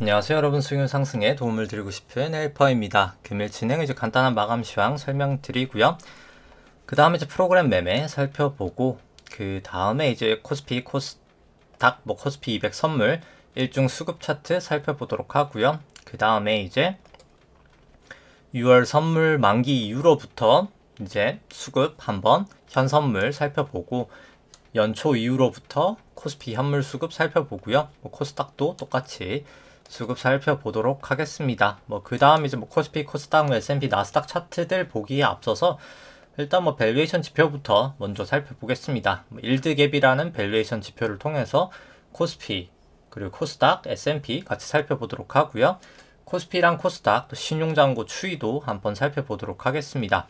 안녕하세요 여러분, 수익률 상승에 도움을 드리고 싶은 헬퍼입니다. 금일 진행 이제 간단한 마감 시황 설명드리고요. 그 다음에 이제 프로그램 매매 살펴보고, 그 다음에 이제 코스피, 코스닥, 코스피 200 선물 일중 수급 차트 살펴보도록 하고요. 그 다음에 이제 6월 선물 만기 이후로부터 이제 수급 한번 현 선물 살펴보고, 연초 이후로부터 코스피 현물 수급 살펴보고요. 코스닥도 똑같이 수급 살펴보도록 하겠습니다. 그 다음 이제 코스피, 코스닥, S&P, 나스닥 차트들 보기에 앞서서 일단 밸류에이션 지표부터 먼저 살펴보겠습니다. 일드갭이라는 밸류에이션 지표를 통해서 코스피 그리고 코스닥, S&P 같이 살펴보도록 하고요. 코스피랑 코스닥 또 신용잔고 추이도 한번 살펴보도록 하겠습니다.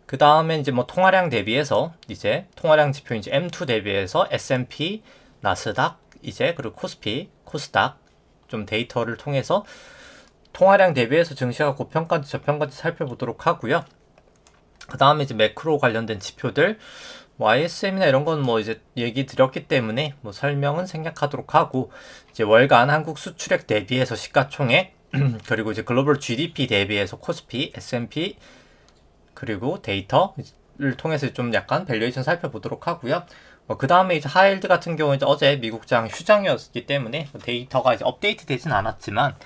그 다음에 이제 통화량 대비해서 이제 통화량 지표 이제 M2 대비해서 S&P, 나스닥 이제 그리고 코스피, 코스닥 좀 데이터를 통해서 통화량 대비해서 증시가 고평가인지 저평가인지 살펴보도록 하고요. 그 다음에 이제 매크로 관련된 지표들 ISM이나 이런 건 이제 얘기 드렸기 때문에 설명은 생략하도록 하고, 이제 월간 한국 수출액 대비해서 시가총액 그리고 이제 글로벌 GDP 대비해서 코스피, S&P 그리고 데이터를 통해서 좀 약간 밸류에이션 살펴보도록 하고요. 그 다음에 이제 하이힐드 같은 경우는 이제 어제 미국장 휴장이었기 때문에 데이터가 이제 업데이트 되진 않았지만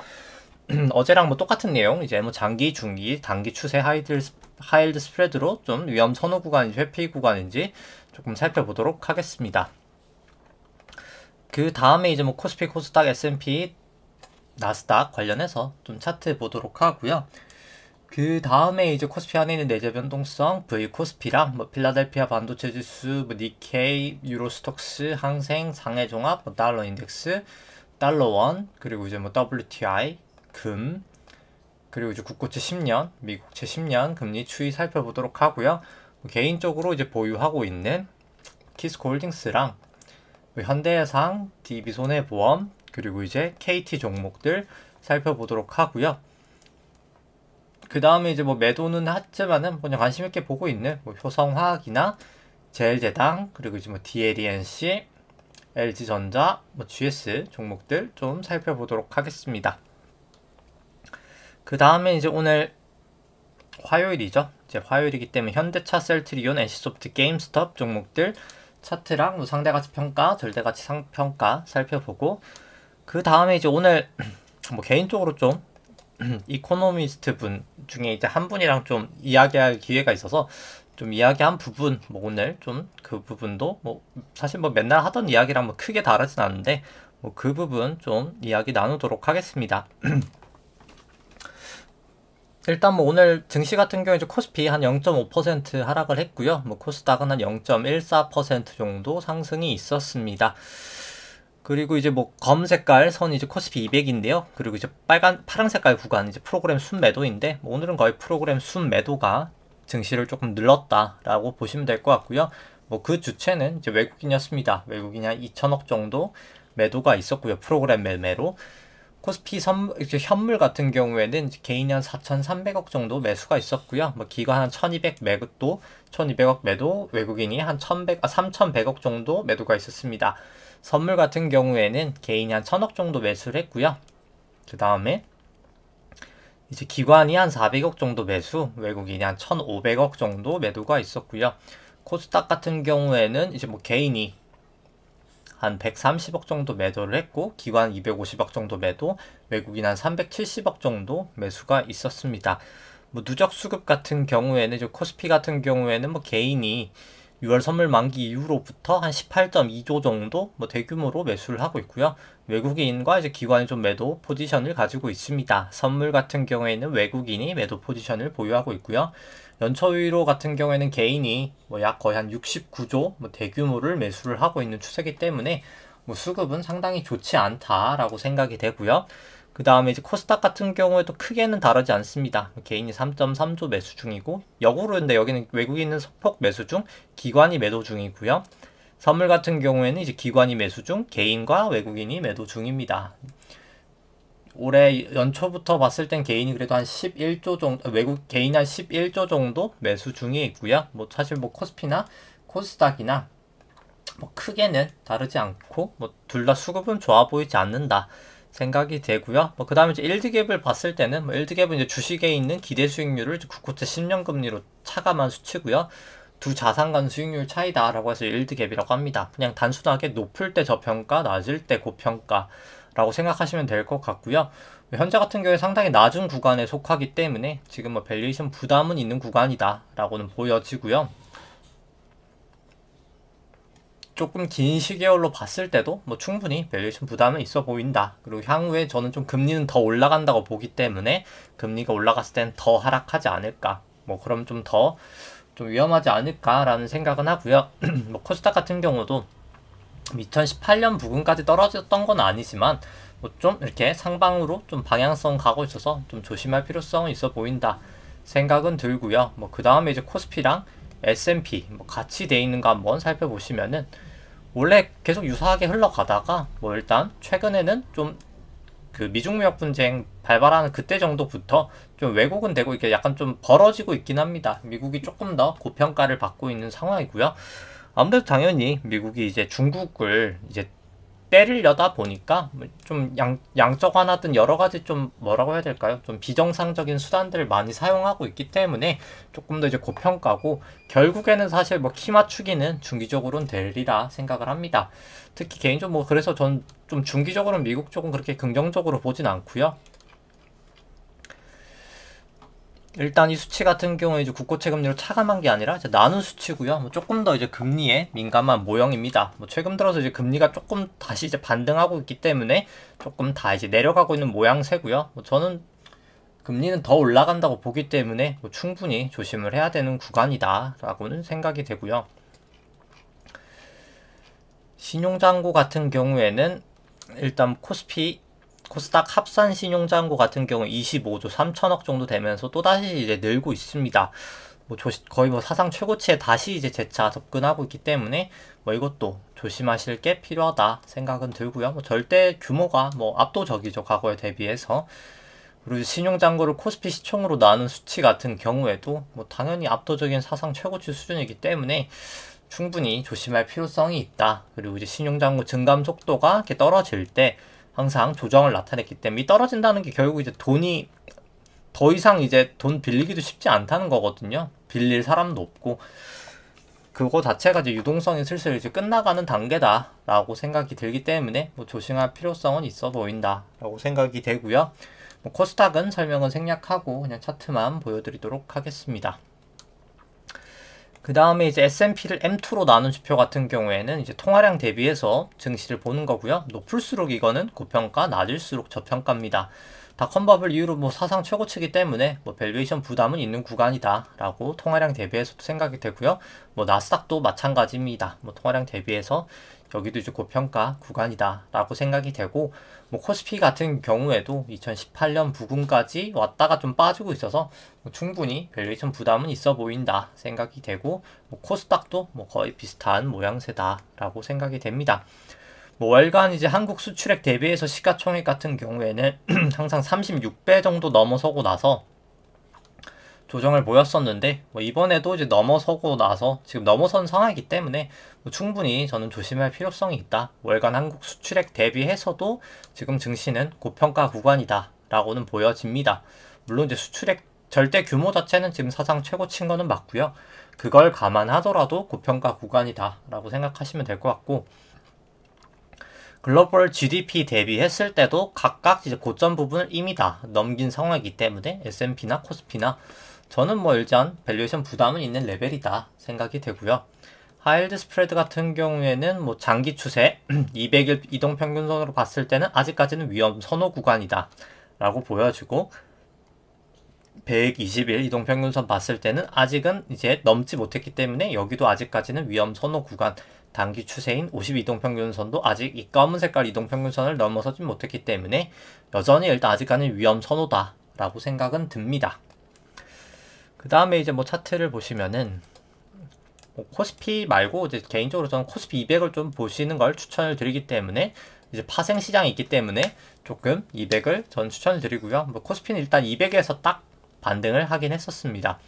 어제랑 똑같은 내용, 이제 장기, 중기, 단기 추세 하이힐드 스프레드로 좀 위험 선호 구간인지 회피 구간인지 조금 살펴보도록 하겠습니다. 그 다음에 이제 코스피, 코스닥, S&P, 나스닥 관련해서 좀 차트 보도록 하고요. 그 다음에 이제 코스피 안에 있는 내재 변동성, V 코스피랑 필라델피아 반도체 지수, 니케이, 유로스톡스, 항생, 상해종합, 달러 인덱스, 달러원, 그리고 이제 WTI, 금, 그리고 이제 국고채 10년, 미국채 10년 금리 추이 살펴보도록 하고요. 개인적으로 이제 보유하고 있는 키스코홀딩스랑 현대해상, DB손해보험, 그리고 이제 KT 종목들 살펴보도록 하고요. 그 다음에 이제 매도는 했지만은 그냥 관심 있게 보고 있는 효성화학이나 제일제당, 그리고 이제 DLENC, LG전자, GS 종목들 좀 살펴보도록 하겠습니다. 그 다음에 이제 오늘 화요일이죠. 이제 화요일이기 때문에 현대차, 셀트리온, NC소프트, 게임스톱 종목들 차트랑 상대가치 평가, 절대가치 상평가 살펴보고, 그 다음에 이제 오늘 개인적으로 좀 이코노미스트 분 중에 이제 한 분이랑 좀 이야기할 기회가 있어서 좀 이야기한 부분, 오늘 좀 그 부분도 사실 맨날 하던 이야기랑 크게 다르진 않은데 그 부분 좀 이야기 나누도록 하겠습니다. 일단 오늘 증시 같은 경우에 이제 코스피 한 0.5% 하락을 했고요. 코스닥은 한 0.14% 정도 상승이 있었습니다. 그리고 이제 검 색깔 선이 이제 코스피 200인데요. 그리고 이제 파란 색깔 구간 이제 프로그램 순매도인데 오늘은 거의 프로그램 순매도가 증시를 조금 늘렀다라고 보시면 될 것 같고요. 그 주체는 이제 외국인이었습니다. 외국인이 한 2천억 정도 매도가 있었고요. 프로그램 매매로. 코스피 이제 현물 같은 경우에는 개인이 한 4,300억 정도 매수가 있었고요. 기관 한 1,200 매도, 1,200억 매도, 외국인이 한 3,100억 정도 매도가 있었습니다. 선물 같은 경우에는 개인이 한 1,000억 정도 매수를 했고요. 그 다음에 이제 기관이 한 400억 정도 매수, 외국인이 한 1,500억 정도 매도가 있었고요. 코스닥 같은 경우에는 이제 개인이 한 130억 정도 매도를 했고, 기관 250억 정도 매도, 외국인 한 370억 정도 매수가 있었습니다. 누적 수급 같은 경우에는 이제 코스피 같은 경우에는 개인이 6월 선물 만기 이후로부터 한 18.2조 정도 대규모로 매수를 하고 있고요. 외국인과 이제 기관이 좀 매도 포지션을 가지고 있습니다. 선물 같은 경우에는 외국인이 매도 포지션을 보유하고 있고요. 연초위로 같은 경우에는 개인이 약 거의 한 69조 대규모를 매수를 하고 있는 추세이기 때문에 수급은 상당히 좋지 않다라고 생각이 되고요. 그 다음에 이제 코스닥 같은 경우에도 크게는 다르지 않습니다. 개인이 3.3조 매수 중이고, 역으로 근데 여기는 외국인은 소폭 매수 중, 기관이 매도 중이고요. 선물 같은 경우에는 이제 기관이 매수 중, 개인과 외국인이 매도 중입니다. 올해 연초부터 봤을 땐 개인이 그래도 한 11조 정도, 개인이 한 11조 정도 매수 중에 있고요. 사실 코스피나 코스닥이나 크게는 다르지 않고 둘 다 수급은 좋아 보이지 않는다. 생각이 되고요. 뭐 그 다음에 이제 일드갭을 봤을 때는 뭐 일드갭은 이제 주식에 있는 기대 수익률을 국고채 10년 금리로 차감한 수치고요. 두 자산 간 수익률 차이다라고 해서 일드갭이라고 합니다. 그냥 단순하게 높을 때 저평가, 낮을 때 고평가라고 생각하시면 될 것 같고요. 현재 같은 경우에 상당히 낮은 구간에 속하기 때문에 지금 뭐 밸류에이션 부담은 있는 구간이다라고는 보여지고요. 조금 긴 시계열로 봤을 때도 뭐 충분히 밸류에이션 부담은 있어 보인다. 그리고 향후에 저는 좀 금리는 더 올라간다고 보기 때문에 금리가 올라갔을 땐 더 하락하지 않을까. 뭐 그럼 좀 더 좀 위험하지 않을까라는 생각은 하고요. 뭐 코스닥 같은 경우도 2018년 부근까지 떨어졌던 건 아니지만 뭐 좀 이렇게 상방으로 좀 방향성 가고 있어서 좀 조심할 필요성은 있어 보인다 생각은 들고요. 뭐 그 다음에 이제 코스피랑 S&P 뭐 같이 돼 있는 거 한번 살펴보시면은 원래 계속 유사하게 흘러가다가 뭐 일단 최근에는 좀 그 미중무역 분쟁 발발하는 그때 정도부터 좀 왜곡은 되고 이렇게 약간 좀 벌어지고 있긴 합니다. 미국이 조금 더 고평가를 받고 있는 상황이고요. 아무래도 당연히 미국이 이제 중국을 이제 때리려다 보니까 좀 양적 완화든 여러 가지 좀 뭐라고 해야 될까요? 좀 비정상적인 수단들을 많이 사용하고 있기 때문에 조금 더 이제 고평가고 결국에는 사실 뭐 키 맞추기는 중기적으로는 되리라 생각을 합니다. 특히 개인적으로 뭐 그래서 전 좀 중기적으로는 미국 쪽은 그렇게 긍정적으로 보진 않고요. 일단 이 수치 같은 경우에 이제 국고채 금리로 차감한 게 아니라 이제 나눈 수치고요. 뭐 조금 더 이제 금리에 민감한 모형입니다. 뭐 최근 들어서 이제 금리가 조금 다시 이제 반등하고 있기 때문에 조금 다 이제 내려가고 있는 모양새고요. 뭐 저는 금리는 더 올라간다고 보기 때문에 뭐 충분히 조심을 해야 되는 구간이다라고는 생각이 되고요. 신용잔고 같은 경우에는 일단 코스닥 합산 신용잔고 같은 경우 25조 3천억 정도 되면서 또다시 이제 늘고 있습니다. 뭐 거의 뭐 사상 최고치에 다시 이제 재차 접근하고 있기 때문에 뭐 이것도 조심하실 게 필요하다 생각은 들고요. 뭐 절대 규모가 뭐 압도적이죠. 과거에 대비해서. 그리고 신용잔고를 코스피 시총으로 나눈 수치 같은 경우에도 뭐 당연히 압도적인 사상 최고치 수준이기 때문에 충분히 조심할 필요성이 있다. 그리고 이제 신용잔고 증감 속도가 이렇게 떨어질 때 항상 조정을 나타냈기 때문에 이 떨어진다는 게 결국 이제 돈이 더 이상 이제 돈 빌리기도 쉽지 않다는 거거든요. 빌릴 사람도 없고 그거 자체가 이제 유동성이 슬슬 이제 끝나가는 단계다라고 생각이 들기 때문에 뭐 조심할 필요성은 있어 보인다라고 생각이 되고요. 뭐 코스닥은 설명은 생략하고 그냥 차트만 보여드리도록 하겠습니다. 그 다음에 이제 S&P를 M2로 나눈 지표 같은 경우에는 이제 통화량 대비해서 증시를 보는 거고요. 높을수록 이거는 고평가, 낮을수록 저평가입니다. 다 컨버블 이후로 뭐 사상 최고치이기 때문에 뭐 밸류에이션 부담은 있는 구간이다라고 통화량 대비해서도 생각이 되고요. 뭐 나스닥도 마찬가지입니다. 뭐 통화량 대비해서 여기도 이제 고평가 구간이다라고 생각이 되고 뭐 코스피 같은 경우에도 2018년 부근까지 왔다가 좀 빠지고 있어서 뭐 충분히 밸류에이션 부담은 있어 보인다 생각이 되고 뭐 코스닥도 뭐 거의 비슷한 모양새다라고 생각이 됩니다. 뭐 월간 이제 한국 수출액 대비해서 시가총액 같은 경우에는 항상 36배 정도 넘어서고 나서 조정을 보였었는데 뭐 이번에도 이제 넘어서고 나서 지금 넘어선 상황이기 때문에 뭐 충분히 저는 조심할 필요성이 있다. 월간 한국 수출액 대비해서도 지금 증시는 고평가 구간이다 라고는 보여집니다. 물론 이제 수출액 절대 규모 자체는 지금 사상 최고치인 거는 맞고요. 그걸 감안하더라도 고평가 구간이다 라고 생각하시면 될 것 같고 글로벌 GDP 대비했을 때도 각각 이제 고점 부분을 이미 다 넘긴 상황이기 때문에 S&P나 코스피나 저는 뭐 일단 밸류에이션 부담은 있는 레벨이다 생각이 되고요. 하이힐드 스프레드 같은 경우에는 뭐 장기 추세 200일 이동평균선으로 봤을 때는 아직까지는 위험 선호 구간이다 라고 보여지고 120일 이동평균선 봤을 때는 아직은 이제 넘지 못했기 때문에 여기도 아직까지는 위험 선호 구간 단기 추세인 50이동평균선도 아직 이 검은 색깔 이동평균선을 넘어서지 못했기 때문에 여전히 일단 아직까지는 위험 선호다 라고 생각은 듭니다. 그 다음에 이제 뭐 차트를 보시면은 뭐 코스피 말고 이제 개인적으로 저는 코스피 200을 좀 보시는 걸 추천을 드리기 때문에 이제 파생 시장이 있기 때문에 조금 200을 전 추천을 드리고요. 뭐 코스피는 일단 200에서 딱 반등을 하긴 했었습니다.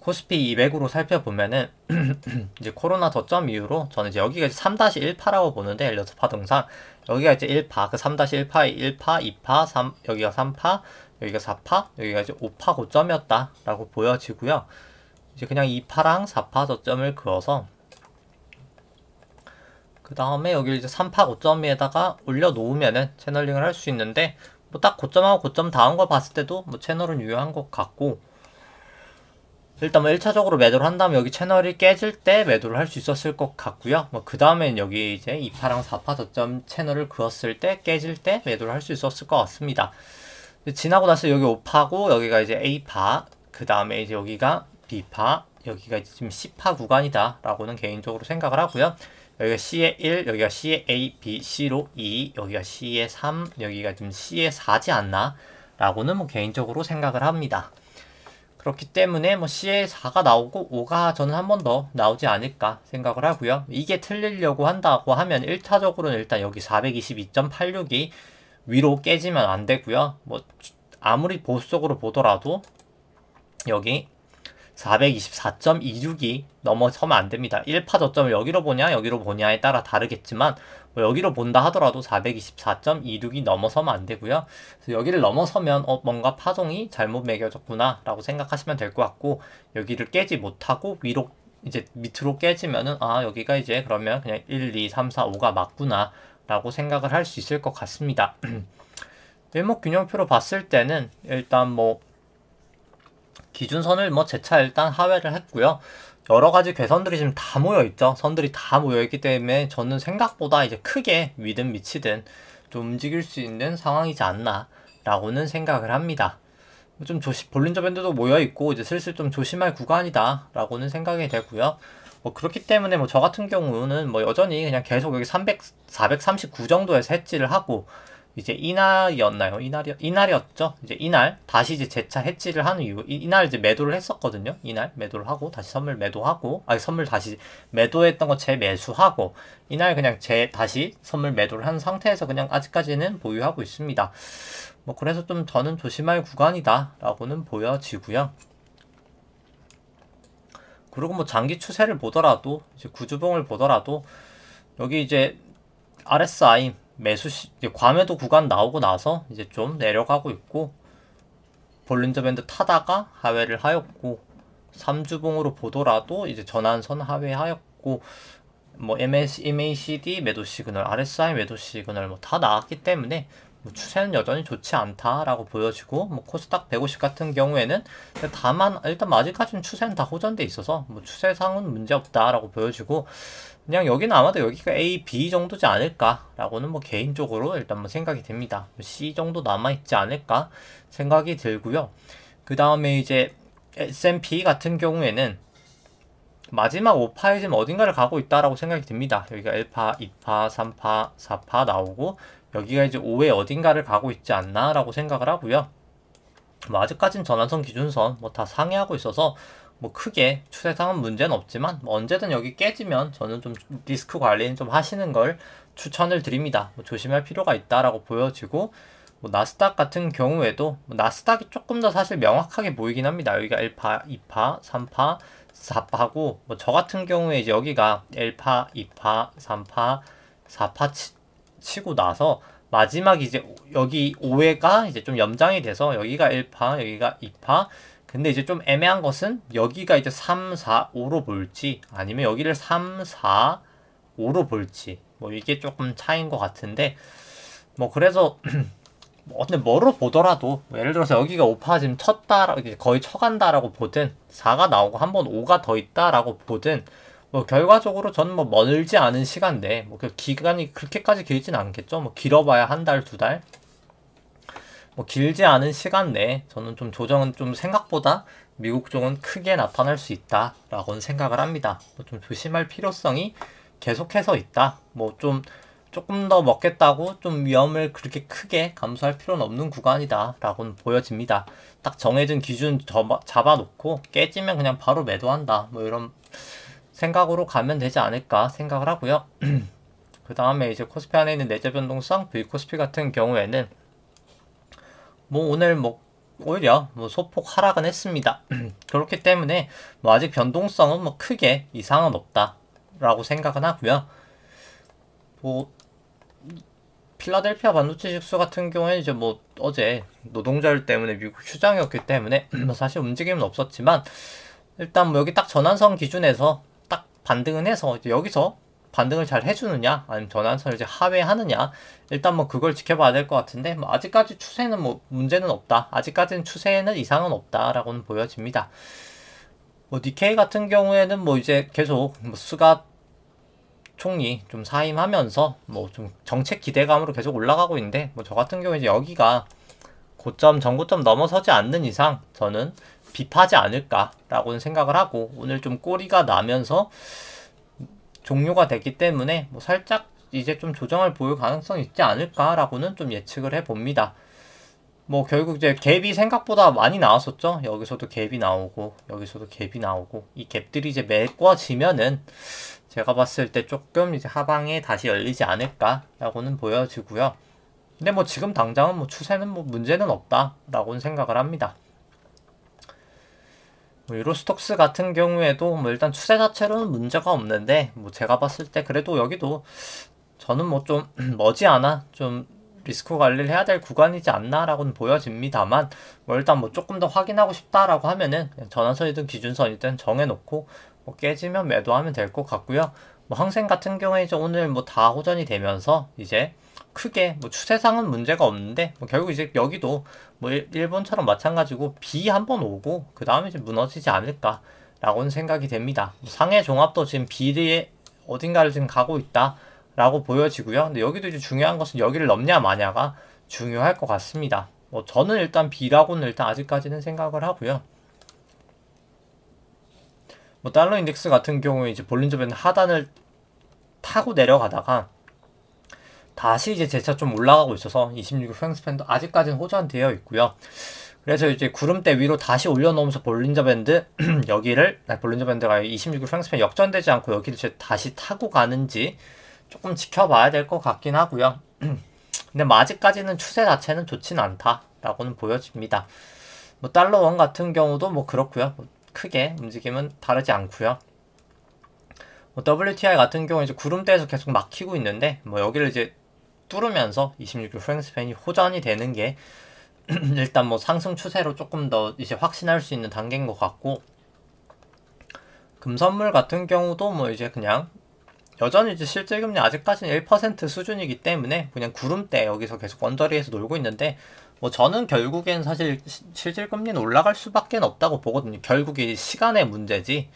코스피 200으로 살펴보면은 이제 코로나 덧점 이후로 저는 이제 여기가 3-1파라고 보는데 엘리어트 파동상 여기가 이제 1파, 그 3-1파의 1파, 2파, 3, 여기가 3파, 여기가 4파, 여기가 이제 5파 고점이었다라고 보여지고요. 이제 그냥 2파랑 4파 저점을 그어서 그 다음에 여기 이제 3파 고점에다가 올려놓으면은 채널링을 할 수 있는데 뭐 딱 고점하고 고점 다운 거 봤을 때도 뭐 채널은 유효한 것 같고, 일단 뭐 1차적으로 매도를 한다면 여기 채널이 깨질 때 매도를 할 수 있었을 것 같고요. 뭐 그 다음엔 여기 이제 2파랑 4파 저점 채널을 그었을 때 깨질 때 매도를 할 수 있었을 것 같습니다. 지나고 나서 여기 5파고 여기가 이제 A파, 그 다음에 이제 여기가 B파, 여기가 이제 지금 C파 구간이다 라고는 개인적으로 생각을 하고요. 여기가 C의 1, 여기가 C의 A, B, C로 2, 여기가 C의 3, 여기가 지금 C의 4지 않나 라고는 뭐 개인적으로 생각을 합니다. 그렇기 때문에 뭐 C의 4가 나오고 5가 저는 한 번 더 나오지 않을까 생각을 하고요. 이게 틀리려고 한다고 하면 1차적으로는 일단 여기 422.86이 위로 깨지면 안 되고요. 뭐 아무리 보수적으로 보더라도 여기 424.26이 넘어서면 안 됩니다. 1파 저점을 여기로 보냐 여기로 보냐에 따라 다르겠지만 뭐 여기로 본다 하더라도 424.26이 넘어서면 안 되고요. 그래서 여기를 넘어서면 뭔가 파동이 잘못 매겨졌구나 라고 생각하시면 될 것 같고, 여기를 깨지 못하고 위로 이제 밑으로 깨지면은 여기가 이제 그러면 그냥 1, 2, 3, 4, 5가 맞구나 라고 생각을 할 수 있을 것 같습니다. 일목균형표로 봤을 때는 일단 뭐 기준선을 뭐 재차 일단 하회를 했고요. 여러가지 괴선들이 지금 다 모여있죠. 선들이 다 모여있기 때문에 저는 생각보다 이제 크게 위든 미치든 좀 움직일 수 있는 상황이지 않나 라고는 생각을 합니다. 좀 볼린저 밴드도 모여있고 이제 슬슬 좀 조심할 구간이다 라고는 생각이 되고요. 뭐 그렇기 때문에 뭐 저 같은 경우는 뭐 여전히 그냥 계속 여기 439 정도에서 해지를 하고, 이제 이날이었나요? 이날이었죠? 이제 이날 다시 이제 재차 해지를 하는 이유, 이날 이제 매도를 했었거든요. 이날 매도를 하고 다시 선물 매도하고, 선물 다시 매도했던 거 재매수하고, 이날 그냥 다시 선물 매도를 한 상태에서 그냥 아직까지는 보유하고 있습니다. 뭐 그래서 좀 저는 조심할 구간이다 라고는 보여지고요. 그리고 뭐 장기 추세를 보더라도 이제 구주봉을 보더라도 여기 이제 RSI 이제 과매도 구간 나오고 나서 이제 좀 내려가고 있고, 볼린저 밴드 타다가 하회를 하였고, 3주봉으로 보더라도 이제 전환선 하회하였고, 뭐 MACD 매도 시그널, RSI 매도 시그널 뭐 다 나왔기 때문에 뭐 추세는 여전히 좋지 않다라고 보여지고, 뭐 코스닥 150 같은 경우에는 다만 일단 아직까지는 추세는 다 호전돼 있어서 뭐 추세상은 문제 없다라고 보여지고, 그냥 여기는 아마도 여기가 A, B 정도지 않을까라고는 뭐 개인적으로 일단 뭐 생각이 됩니다. C 정도 남아있지 않을까 생각이 들고요. 그 다음에 이제 S&P 같은 경우에는 마지막 5파에 지금 어딘가를 가고 있다라고 생각이 듭니다. 여기가 1파, 2파, 3파, 4파 나오고 여기가 이제 5에 어딘가를 가고 있지 않나 라고 생각을 하고요. 뭐 아직까진 전환선 기준선 뭐 다 상회하고 있어서 뭐 크게 추세상은 문제는 없지만 뭐 언제든 여기 깨지면 저는 좀 리스크 관리는 좀 하시는 걸 추천을 드립니다. 뭐 조심할 필요가 있다라고 보여지고, 뭐 나스닥 같은 경우에도 뭐 나스닥이 조금 더 사실 명확하게 보이긴 합니다. 여기가 1파, 2파, 3파, 4파고 뭐 저 같은 경우에 이제 여기가 1파, 2파, 3파, 4파 치고 나서 마지막 이제 여기 5회가 이제 좀 연장이 돼서 여기가 1파, 여기가 2파. 근데 이제 좀 애매한 것은 여기가 이제 3, 4, 5로 볼지 아니면 여기를 3, 4, 5로 볼지 뭐 이게 조금 차이인 것 같은데, 뭐 그래서 근데 뭐로 보더라도 뭐 예를 들어서 여기가 5파 지금 쳤다, 거의 쳐간다라고 보든 4가 나오고 한번 5가 더 있다라고 보든 뭐 결과적으로 저는 뭐 멀지 않은 시간대, 뭐 그 기간이 그렇게까지 길진 않겠죠. 뭐 길어봐야 한 달, 두 달. 뭐 길지 않은 시간 내에 저는 좀 조정은 좀 생각보다 미국 쪽은 크게 나타날 수 있다라고는 생각을 합니다. 뭐 좀 조심할 필요성이 계속해서 있다. 뭐 좀 조금 더 먹겠다고 좀 위험을 그렇게 크게 감수할 필요는 없는 구간이다 라고는 보여집니다. 딱 정해진 기준 잡아놓고 깨지면 그냥 바로 매도한다, 뭐 이런 생각으로 가면 되지 않을까 생각을 하고요. 그 다음에 이제 코스피 안에 있는 내재 변동성 V코스피 같은 경우에는 뭐 오늘 뭐 오히려 뭐 소폭 하락은 했습니다. 그렇기 때문에 뭐 아직 변동성은 뭐 크게 이상은 없다라고 생각은 하고요. 뭐 필라델피아 반도체 지수 같은 경우에 이제 뭐 어제 노동절 때문에 미국 휴장이었기 때문에 뭐 사실 움직임은 없었지만 일단 뭐 여기 딱 전환선 기준에서 딱 반등은 해서 이제 여기서 반등을 잘 해주느냐 아니면 전환선을 이제 하회하느냐 일단 뭐 그걸 지켜봐야 될 것 같은데 뭐 아직까지 추세는 뭐 문제는 없다. 아직까지는 추세에는 이상은 없다라고는 보여집니다. 뭐 니케이 같은 경우에는 뭐 이제 계속 뭐 스가 총리 좀 사임하면서 뭐 좀 정책 기대감으로 계속 올라가고 있는데 뭐 저 같은 경우에 이제 여기가 고점 전고점 넘어서지 않는 이상 저는 비파지 않을까라고는 생각을 하고 오늘 좀 꼬리가 나면서 종료가 됐기 때문에 뭐 살짝 이제 좀 조정을 보일 가능성이 있지 않을까라고는 좀 예측을 해봅니다. 뭐 결국 이제 갭이 생각보다 많이 나왔었죠. 여기서도 갭이 나오고 여기서도 갭이 나오고 이 갭들이 이제 메꿔지면은 제가 봤을 때 조금 이제 하방에 다시 열리지 않을까라고는 보여지고요. 근데 뭐 지금 당장은 뭐 추세는 뭐 문제는 없다라고는 생각을 합니다. 뭐 유로스톡스 같은 경우에도 뭐 일단 추세 자체로는 문제가 없는데 뭐 제가 봤을 때 그래도 여기도 저는 뭐 좀 머지않아 좀 리스크 관리를 해야 될 구간이지 않나라고는 보여집니다만 뭐 일단 뭐 조금 더 확인하고 싶다라고 하면은 전환선이든 기준선이든 정해놓고 뭐 깨지면 매도하면 될 것 같고요. 뭐 항생 같은 경우에 이제 오늘 뭐 다 호전이 되면서 이제 크게 뭐 추세상은 문제가 없는데 뭐 결국 이제 여기도 뭐 일본처럼 마찬가지고 B 한번 오고 그 다음에 이제 무너지지 않을까라고는 생각이 됩니다. 뭐 상해 종합도 지금 B에 어딘가를 지금 가고 있다라고 보여지고요. 근데 여기도 이제 중요한 것은 여기를 넘냐 마냐가 중요할 것 같습니다. 뭐 저는 일단 B라고는 일단 아직까지는 생각을 하고요. 뭐 달러 인덱스 같은 경우에 이제 볼린저 밴드 하단을 타고 내려가다가 다시 이제 재차 좀 올라가고 있어서 26일 프랭스팬도 아직까지는 호전되어 있고요. 그래서 이제 구름대 위로 다시 올려놓으면서 볼린저 밴드 여기를 볼린저 밴드가 26일 프랭스팬 역전되지 않고 여기를 이제 다시 타고 가는지 조금 지켜봐야 될 것 같긴 하고요. 근데 뭐 아직까지는 추세 자체는 좋진 않다라고는 보여집니다. 뭐 달러 원 같은 경우도 뭐 그렇고요. 뭐 크게 움직임은 다르지 않고요. 뭐 WTI 같은 경우 이제 구름대에서 계속 막히고 있는데 뭐 여기를 이제 뚫으면서 26일 프랭스팬이 호전이 되는 게 일단 뭐 상승 추세로 조금 더 이제 확신할 수 있는 단계인 것 같고 금선물 같은 경우도 뭐 이제 그냥 여전히 이제 실질금리 아직까지는 1% 수준이기 때문에 그냥 구름대 여기서 계속 언저리에서 놀고 있는데 뭐 저는 결국엔 사실 실질금리는 올라갈 수밖에 없다고 보거든요. 결국에 시간의 문제지.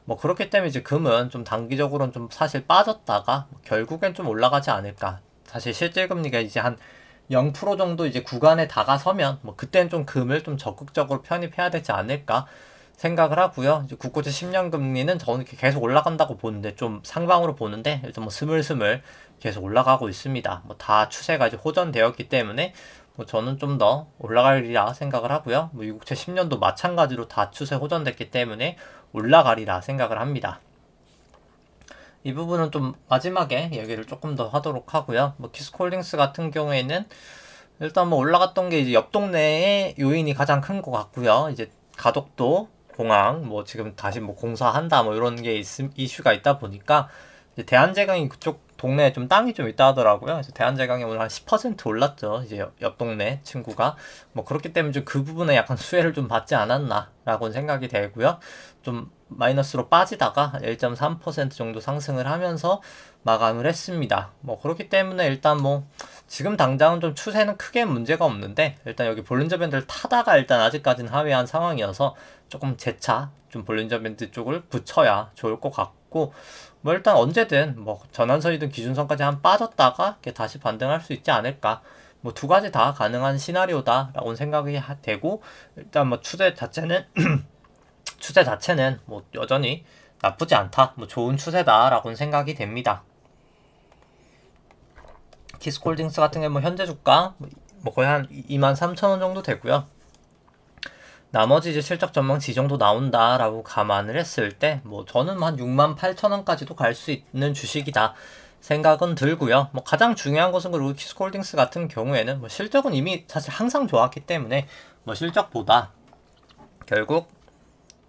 뭐 그렇기 때문에 이제 금은 좀 단기적으로는 좀 사실 빠졌다가 결국엔 좀 올라가지 않을까. 사실 실질금리가 이제 한 0% 정도 이제 구간에 다가서면 뭐 그때는 좀 금을 좀 적극적으로 편입해야 되지 않을까 생각을 하고요. 이제 국고채 10년 금리는 저는 계속 올라간다고 보는데 좀 상방으로 보는데 일단 뭐 스물스물 계속 올라가고 있습니다. 뭐 다 추세가 이제 호전되었기 때문에 뭐 저는 좀 더 올라가리라 생각을 하고요. 뭐 미국채 10년도 마찬가지로 다 추세 호전됐기 때문에 올라가리라 생각을 합니다. 이 부분은 좀 마지막에 얘기를 조금 더 하도록 하고요. 뭐 키스콜딩스 같은 경우에는 일단 뭐 올라갔던 게 이제 옆 동네의 요인이 가장 큰 것 같고요. 이제 가덕도 공항 뭐 지금 다시 뭐 공사한다 뭐 이런 게 이슈가 있다 보니까 이제 대한제강이 그쪽 동네에 좀 땅이 좀 있다 하더라고요. 그래서 대한제강이 오늘 한 10% 올랐죠. 이제 옆 동네 친구가 뭐 그렇기 때문에 좀 그 부분에 약간 수혜를 좀 받지 않았나라고는 생각이 되고요. 좀 마이너스로 빠지다가 1.3% 정도 상승을 하면서 마감을 했습니다. 뭐 그렇기 때문에 일단 뭐 지금 당장은 좀 추세는 크게 문제가 없는데 일단 여기 볼린저 밴드를 타다가 일단 아직까지는 하회한 상황이어서 조금 재차 좀 볼린저 밴드 쪽을 붙여야 좋을 것 같고 뭐 일단 언제든 뭐 전환선이든 기준선까지 한 빠졌다가 이렇게 다시 반등할 수 있지 않을까 뭐 두 가지 다 가능한 시나리오다라고 생각이 되고 일단 뭐 추세 자체는 추세 자체는 뭐 여전히 나쁘지 않다 뭐 좋은 추세다라고 생각이 됩니다. 키스콜딩스 같은 경우 뭐 현재 주가 뭐 거의 한 23,000원 정도 되고요. 나머지 이제 실적 전망치 이 정도 나온다라고 감안을 했을 때 뭐 저는 한 68,000원까지도 갈 수 있는 주식이다 생각은 들고요. 뭐 가장 중요한 것은 그리고 키스콜딩스 같은 경우에는 뭐 실적은 이미 사실 항상 좋았기 때문에 뭐 실적보다 결국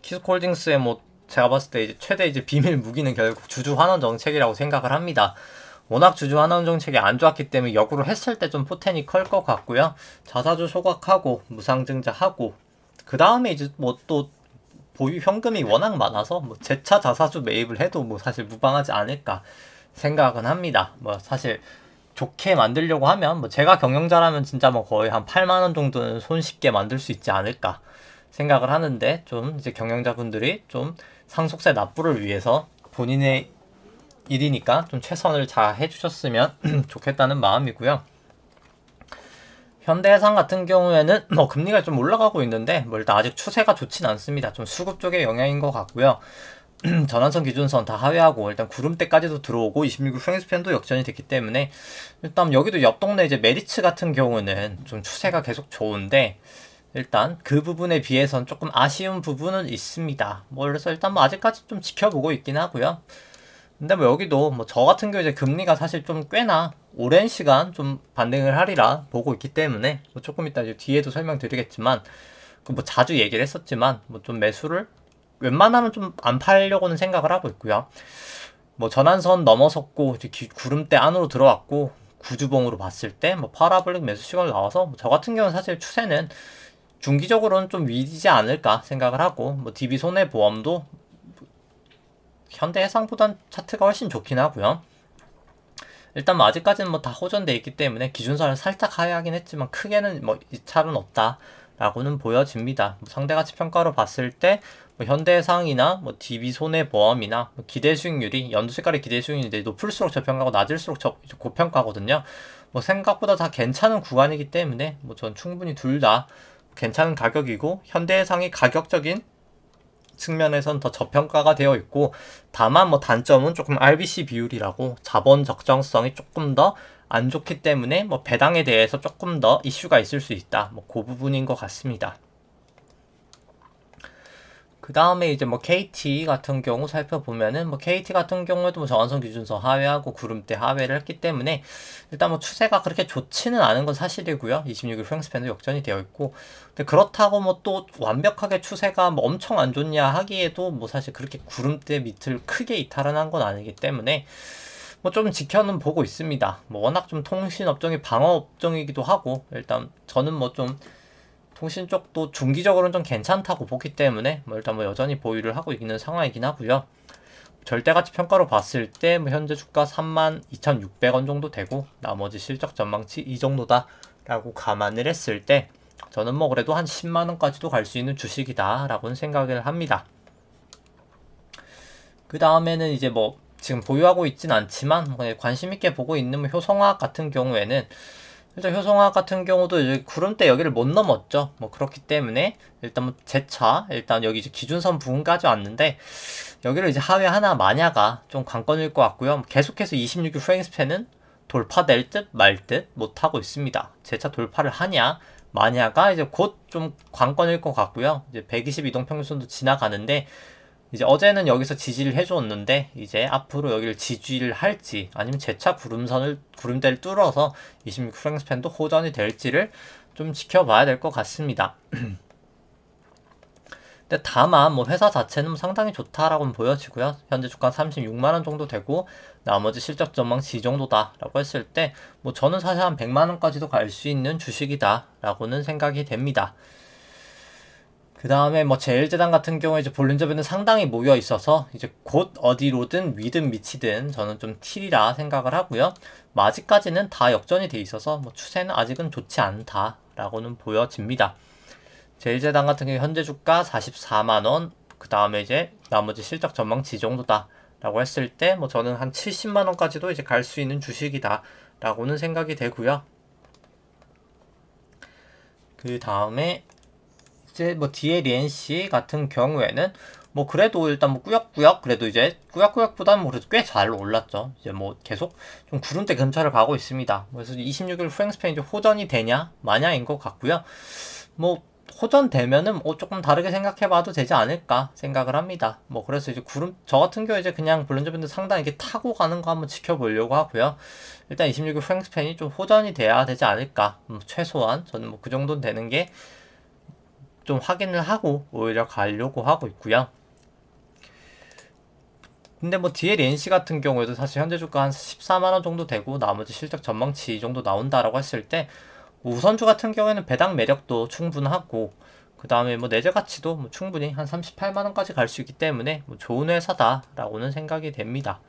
키스콜딩스의 뭐 제가 봤을 때 이제 최대 이제 비밀 무기는 결국 주주 환원 정책이라고 생각을 합니다. 워낙 주주 환원 정책이 안 좋았기 때문에 역으로 했을 때 좀 포텐이 클 것 같고요. 자사주 소각하고 무상증자하고 그 다음에 이제 뭐 또 보유 현금이 워낙 많아서 뭐 재차 자사주 매입을 해도 뭐 사실 무방하지 않을까 생각은 합니다. 뭐 사실 좋게 만들려고 하면 뭐 제가 경영자라면 진짜 뭐 거의 한 8만 원 정도는 손쉽게 만들 수 있지 않을까 생각을 하는데 좀 이제 경영자분들이 좀 상속세 납부를 위해서 본인의 일이니까 좀 최선을 다해 주셨으면 좋겠다는 마음이고요. 현대해상 같은 경우에는 뭐 금리가 좀 올라가고 있는데 뭐 일단 아직 추세가 좋진 않습니다. 좀 수급 쪽의 영향인 것 같고요. 전환선 기준선 다 하회하고 일단 구름대까지도 들어오고 26일 프랭스팬도 역전이 됐기 때문에 일단 여기도 옆 동네 이제 메리츠 같은 경우는 좀 추세가 계속 좋은데 일단 그 부분에 비해선 조금 아쉬운 부분은 있습니다. 뭐 그래서 일단 뭐 아직까지 좀 지켜보고 있긴 하고요. 근데 뭐 여기도 뭐 저 같은 경우 이제 금리가 사실 좀 꽤나 오랜 시간 좀 반등을 하리라 보고 있기 때문에 뭐 조금 이따 이제 뒤에도 설명드리겠지만 그 뭐 자주 얘기를 했었지만 뭐 좀 매수를 웬만하면 좀 안 팔려고는 생각을 하고 있고요. 뭐 전환선 넘어섰고 이제 구름대 안으로 들어왔고 구주봉으로 봤을 때 뭐 파라블릭 매수 시간을 나와서 뭐저 같은 경우는 사실 추세는 중기적으로는 좀 위지지 않을까 생각을 하고 뭐 DB 손해보험도 현대해상보단 차트가 훨씬 좋긴 하고요. 일단 뭐 아직까지는 뭐 다 호전돼 있기 때문에 기준선을 살짝 하회하긴 했지만 크게는 뭐 이차는 없다라고는 보여집니다. 뭐 상대가치 평가로 봤을 때 뭐 현대해상이나 뭐 DB 손해보험이나 뭐 기대 수익률이 연두색깔의 기대 수익률이 높을수록 저평가고 낮을수록 고평가거든요. 뭐 생각보다 다 괜찮은 구간이기 때문에 뭐 전 충분히 둘 다 괜찮은 가격이고 현대해상이 가격적인 측면에선 더 저평가가 되어 있고 다만 뭐 단점은 조금 RBC 비율이라고 자본 적정성이 조금 더 안 좋기 때문에 뭐 배당에 대해서 조금 더 이슈가 있을 수 있다. 뭐 그 부분인 것 같습니다. 그 다음에 이제 뭐 KT 같은 경우 살펴보면은 뭐 KT 같은 경우에도 뭐 저항선 기준선 하회하고 구름대 하회를 했기 때문에 일단 뭐 추세가 그렇게 좋지는 않은 건 사실이고요. 26일 프랭스팬도 역전이 되어 있고 근데 그렇다고 뭐 또 완벽하게 추세가 뭐 엄청 안 좋냐 하기에도 뭐 사실 그렇게 구름대 밑을 크게 이탈은 한 건 아니기 때문에 뭐 좀 지켜는 보고 있습니다. 뭐 워낙 좀 통신 업종이 방어 업종이기도 하고 일단 저는 뭐 좀 통신 쪽도 중기적으로는 좀 괜찮다고 보기 때문에 뭐 일단 뭐 여전히 보유를 하고 있는 상황이긴 하고요. 절대가치 평가로 봤을 때 뭐 현재 주가 32,600원 정도 되고 나머지 실적 전망치 이 정도다 라고 감안을 했을 때 저는 뭐 그래도 한 10만원까지도 갈 수 있는 주식이다 라고는 생각을 합니다. 그 다음에는 이제 뭐 지금 보유하고 있진 않지만 관심있게 보고 있는 뭐 효성화학 같은 경우에는 일단 효성화학 같은 경우도 이제 구름대 여기를 못 넘었죠. 뭐 그렇기 때문에 일단 뭐 재차 일단 여기 이제 기준선 부분까지 왔는데 여기를 이제 하회 하나 마냐가 좀 관건일 것 같고요. 계속해서 26일 프랭스팬은 돌파될 듯 말 듯 못하고 있습니다. 재차 돌파를 하냐 마냐가 이제 곧 좀 관건일 것 같고요. 이제 120 이동평균선도 지나가는데 이제 어제는 여기서 지지를 해줬는데 이제 앞으로 여기를 지지를 할지 아니면 재차 구름대를 뚫어서 26 프랭스팬도 호전이 될지를 좀 지켜봐야 될 것 같습니다. 근데 다만 뭐 회사 자체는 상당히 좋다라고는 보여지고요. 현재 주가 36만원 정도 되고 나머지 실적 전망치 이 정도다라고 했을 때 뭐 저는 사실 한 100만원까지도 갈 수 있는 주식이다 라고는 생각이 됩니다. 그 다음에 뭐 제일제당 같은 경우에 이제 볼린저밴드 상당히 모여 있어서 이제 곧 어디로든 위든 밑이든 저는 좀 틸이라 생각을 하고요. 뭐 아직까지는 다 역전이 돼 있어서 뭐 추세는 아직은 좋지 않다라고는 보여집니다. 제일제당 같은 경우 현재 주가 44만원, 그 다음에 이제 나머지 실적 전망치 이 정도다 라고 했을 때 뭐 저는 한 70만원까지도 이제 갈 수 있는 주식이다 라고는 생각이 되고요. 그 다음에 이제 뭐 DLNC 같은 경우에는 뭐 그래도 일단 뭐 꾸역꾸역 그래도 이제 꾸역꾸역보다는 뭐 그래도 꽤 잘 올랐죠. 이제 뭐 계속 좀 구름대 근처를 가고 있습니다. 그래서 26일 프랭스팬 이제 호전이 되냐 마냐인 것 같고요. 뭐 호전되면은 조금 다르게 생각해봐도 되지 않을까 생각을 합니다. 뭐 그래서 이제 저 같은 경우에 이제 그냥 볼린저밴드 상단 이렇게 타고 가는 거 한번 지켜보려고 하고요. 일단 26일 프랭스팬이 좀 호전이 돼야 되지 않을까. 최소한 저는 뭐 그 정도는 되는 게 좀 확인을 하고 오히려 가려고 하고 있고요. 근데 뭐 DLNC 같은 경우에도 사실 현재 주가 한 14만원 정도 되고 나머지 실적 전망치 이 정도 나온다라고 했을 때 우선주 같은 경우에는 배당 매력도 충분하고 그 다음에 뭐 내재 가치도 뭐 충분히 한 38만원까지 갈 수 있기 때문에 뭐 좋은 회사다라고는 생각이 됩니다.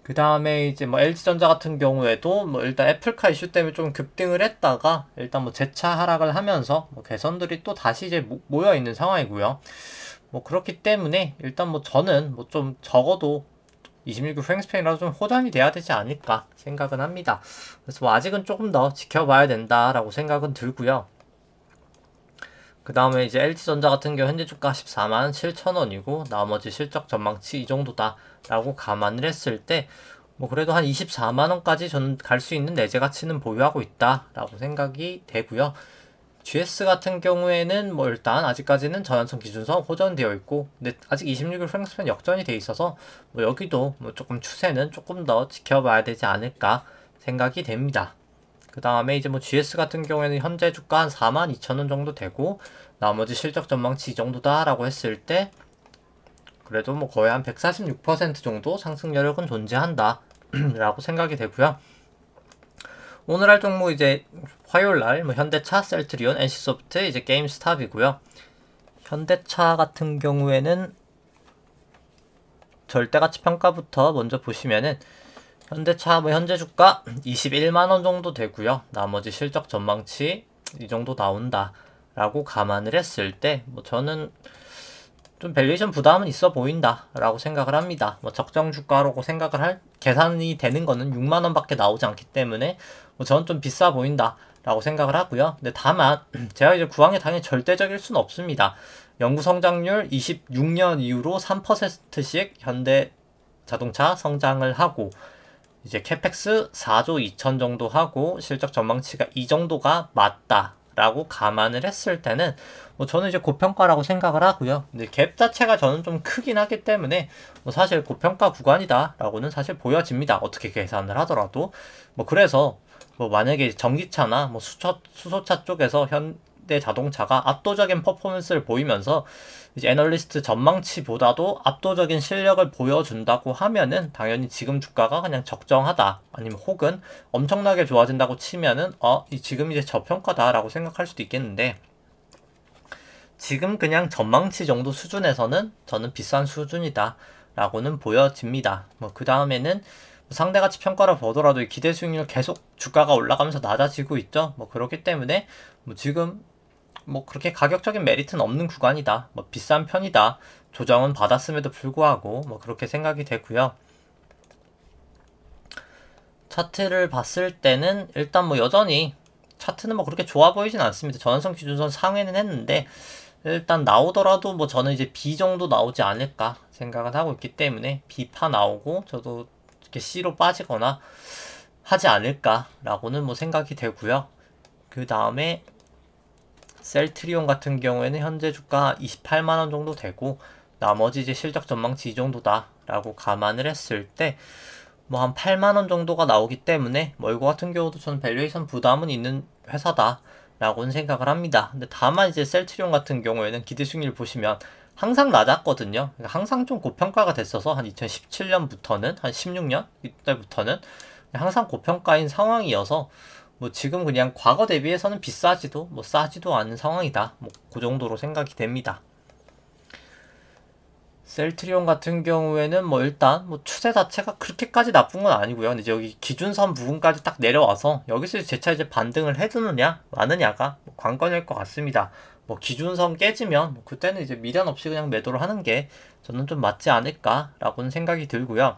그 다음에 이제 뭐 LG전자 같은 경우에도 뭐 일단 애플카 이슈 때문에 좀 급등을 했다가 일단 뭐 재차 하락을 하면서 뭐 개선들이 또 다시 이제 모여 있는 상황이고요. 뭐 그렇기 때문에 일단 뭐 저는 뭐 좀 적어도 26일 프랭스팬이라도 좀 호전이 돼야 되지 않을까 생각은 합니다. 그래서 뭐 아직은 조금 더 지켜봐야 된다라고 생각은 들고요. 그 다음에 이제 LG전자 같은 경우 현재 주가 14만 7천원이고 나머지 실적 전망치 이 정도다 라고 감안을 했을 때 뭐 그래도 한 24만원까지 저는 갈 수 있는 내재 가치는 보유하고 있다 라고 생각이 되고요. GS 같은 경우에는 뭐 일단 아직까지는 전환선 기준선 호전되어 있고 근데 아직 26일 프랭스팬 역전이 돼 있어서 뭐 여기도 뭐 조금 추세는 조금 더 지켜봐야 되지 않을까 생각이 됩니다. 그 다음에 이제 뭐 GS 같은 경우에는 현재 주가 한 42,000원 정도 되고 나머지 실적 전망치 이 정도다 라고 했을 때 그래도 뭐 거의 한 146% 정도 상승 여력은 존재한다 라고 생각이 되고요. 오늘 할 종목 이제 화요일날 뭐 현대차, 셀트리온, NC소프트, 이제 게임스탑이고요. 현대차 같은 경우에는 절대가치 평가부터 먼저 보시면은 현대차 뭐 현재 주가 21만원 정도 되고요. 나머지 실적 전망치 이 정도 나온다 라고 감안을 했을 때 뭐 저는 좀 밸류에이션 부담은 있어 보인다 라고 생각을 합니다. 뭐 적정 주가라고 생각을 계산이 되는 거는 6만원 밖에 나오지 않기 때문에 뭐 저는 좀 비싸 보인다 라고 생각을 하고요. 근데 다만 제가 이제 구황이 당연히 절대적일 수는 없습니다. 연구 성장률 26년 이후로 3%씩 현대 자동차 성장을 하고 이제 캐펙스 4조 2천 정도 하고 실적 전망치가 이 정도가 맞다 라고 감안을 했을 때는 뭐 저는 이제 고평가라고 생각을 하고요. 근데 갭 자체가 저는 좀 크긴 하기 때문에 뭐 사실 고평가 구간이다 라고는 사실 보여집니다. 어떻게 계산을 하더라도 뭐 그래서 뭐 만약에 전기차나 뭐 수소차 쪽에서 현대 자동차가 압도적인 퍼포먼스를 보이면서 이제 애널리스트 전망치보다도 압도적인 실력을 보여준다고 하면은 당연히 지금 주가가 그냥 적정하다 아니면 혹은 엄청나게 좋아진다고 치면은 지금 이제 저평가다라고 생각할 수도 있겠는데 지금 그냥 전망치 정도 수준에서는 저는 비싼 수준이다 라고는 보여집니다. 뭐 그 다음에는 상대가치 평가를 보더라도 기대 수익률 계속 주가가 올라가면서 낮아지고 있죠. 뭐 그렇기 때문에 뭐 지금 뭐 그렇게 가격적인 메리트는 없는 구간이다. 뭐 비싼 편이다. 조정은 받았음에도 불구하고 뭐 그렇게 생각이 되고요. 차트를 봤을 때는 일단 뭐 여전히 차트는 뭐 그렇게 좋아 보이진 않습니다. 전환선 기준선 상회는 했는데 일단 나오더라도 뭐 저는 이제 B 정도 나오지 않을까 생각을 하고 있기 때문에 B파 나오고 저도 이렇게 C로 빠지거나 하지 않을까 라고는 뭐 생각이 되고요. 그 다음에 셀트리온 같은 경우에는 현재 주가 28만원 정도 되고 나머지 이제 실적 전망치 이 정도다 라고 감안을 했을 때 뭐 한 8만원 정도가 나오기 때문에 뭐 이거 같은 경우도 저는 밸류에이션 부담은 있는 회사다 라고는 생각을 합니다. 근데 다만 이제 셀트리온 같은 경우에는 기대 수익률 보시면 항상 낮았거든요. 그러니까 항상 좀 고평가가 됐어서 한 2017년부터는 한 16년 이때부터는 항상 고평가인 상황이어서 뭐 지금 그냥 과거 대비해서는 비싸지도 뭐 싸지도 않은 상황이다. 뭐 그 정도로 생각이 됩니다. 셀트리온 같은 경우에는 뭐 일단 뭐 추세 자체가 그렇게까지 나쁜 건 아니고요. 근데 이제 여기 기준선 부분까지 딱 내려와서 여기서 재차 이제 반등을 해두느냐 마느냐가 뭐 관건일 것 같습니다. 뭐 기준선 깨지면 뭐 그때는 이제 미련 없이 그냥 매도를 하는 게 저는 좀 맞지 않을까라고는 생각이 들고요.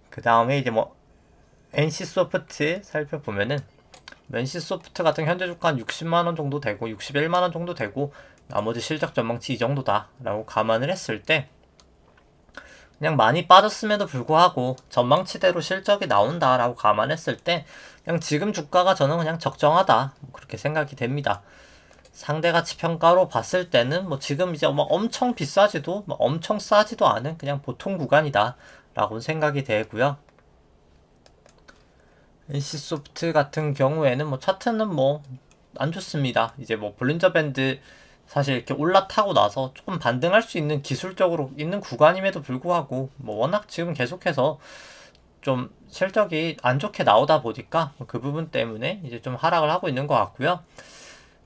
그 다음에 이제 뭐 NC소프트 살펴보면은 NC소프트 같은 현재 주가 한 60만원 정도 되고 61만원 정도 되고 나머지 실적 전망치 이 정도다 라고 감안을 했을 때 그냥 많이 빠졌음에도 불구하고 전망치대로 실적이 나온다 라고 감안했을 때 그냥 지금 주가가 저는 그냥 적정하다 그렇게 생각이 됩니다. 상대가치 평가로 봤을 때는 뭐 지금 이제 뭐 엄청 비싸지도 뭐 엄청 싸지도 않은 그냥 보통 구간이다 라고 생각이 되고요. NC소프트 같은 경우에는 뭐 차트는 뭐 안 좋습니다. 이제 뭐 볼린저 밴드 사실 이렇게 올라타고 나서 조금 반등할 수 있는 기술적으로 있는 구간임에도 불구하고 뭐 워낙 지금 계속해서 좀 실적이 안 좋게 나오다 보니까 그 부분 때문에 이제 좀 하락을 하고 있는 것 같고요.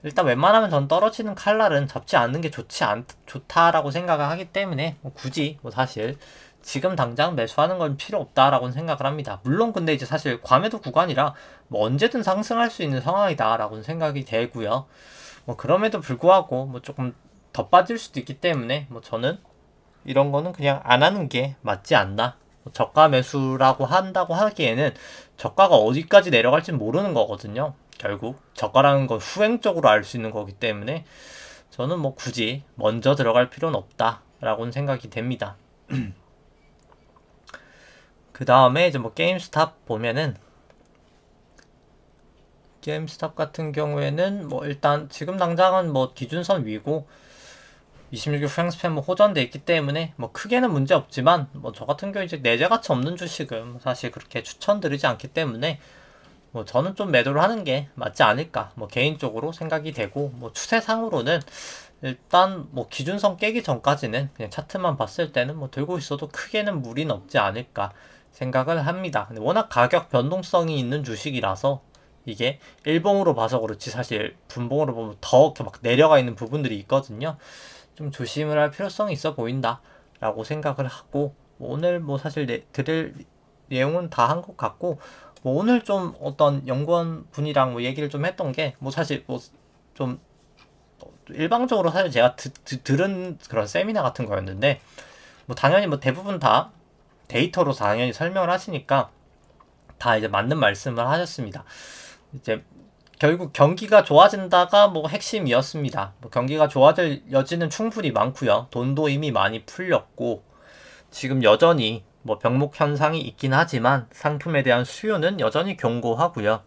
일단 웬만하면 전 떨어지는 칼날은 잡지 않는 게 좋다라고 생각을 하기 때문에 뭐 굳이 뭐 사실 지금 당장 매수하는 건 필요 없다라고 생각을 합니다. 물론 근데 이제 사실 과매도 구간이라 뭐 언제든 상승할 수 있는 상황이다라고 생각이 되고요. 뭐 그럼에도 불구하고 뭐 조금 더 빠질 수도 있기 때문에 뭐 저는 이런 거는 그냥 안 하는 게 맞지 않나. 뭐 저가 매수라고 한다고 하기에는 저가가 어디까지 내려갈지 모르는 거거든요. 결국 저가라는 건 후행적으로 알 수 있는 거기 때문에 저는 뭐 굳이 먼저 들어갈 필요는 없다라고는 생각이 됩니다. 그 다음에 이제 뭐 게임스탑 보면은 게임스탑 같은 경우에는 뭐 일단 지금 당장은 뭐 기준선 위고 26일 후행 스팸 뭐 호전돼 있기 때문에 뭐 크게는 문제 없지만 뭐 저 같은 경우 이제 내재 가치 없는 주식은 사실 그렇게 추천드리지 않기 때문에 뭐 저는 좀 매도를 하는 게 맞지 않을까 뭐 개인적으로 생각이 되고 뭐 추세상으로는 일단 뭐 기준선 깨기 전까지는 그냥 차트만 봤을 때는 뭐 들고 있어도 크게는 무리는 없지 않을까 생각을 합니다. 근데 워낙 가격 변동성이 있는 주식이라서 이게 일봉으로 봐서 그렇지 사실 분봉으로 보면 더 이렇게 막 내려가 있는 부분들이 있거든요. 좀 조심을 할 필요성이 있어 보인다 라고 생각을 하고 뭐 오늘 뭐 사실 드릴 내용은 다 한 것 같고 뭐 오늘 좀 어떤 연구원 분이랑 뭐 얘기를 좀 했던 게 뭐 사실 뭐 좀 일방적으로 사실 제가 들은 그런 세미나 같은 거였는데 뭐 당연히 뭐 대부분 다 데이터로 당연히 설명을 하시니까 다 이제 맞는 말씀을 하셨습니다. 이제 결국 경기가 좋아진다가 뭐 핵심이었습니다. 뭐 경기가 좋아질 여지는 충분히 많고요. 돈도 이미 많이 풀렸고 지금 여전히 뭐 병목 현상이 있긴 하지만 상품에 대한 수요는 여전히 견고하고요.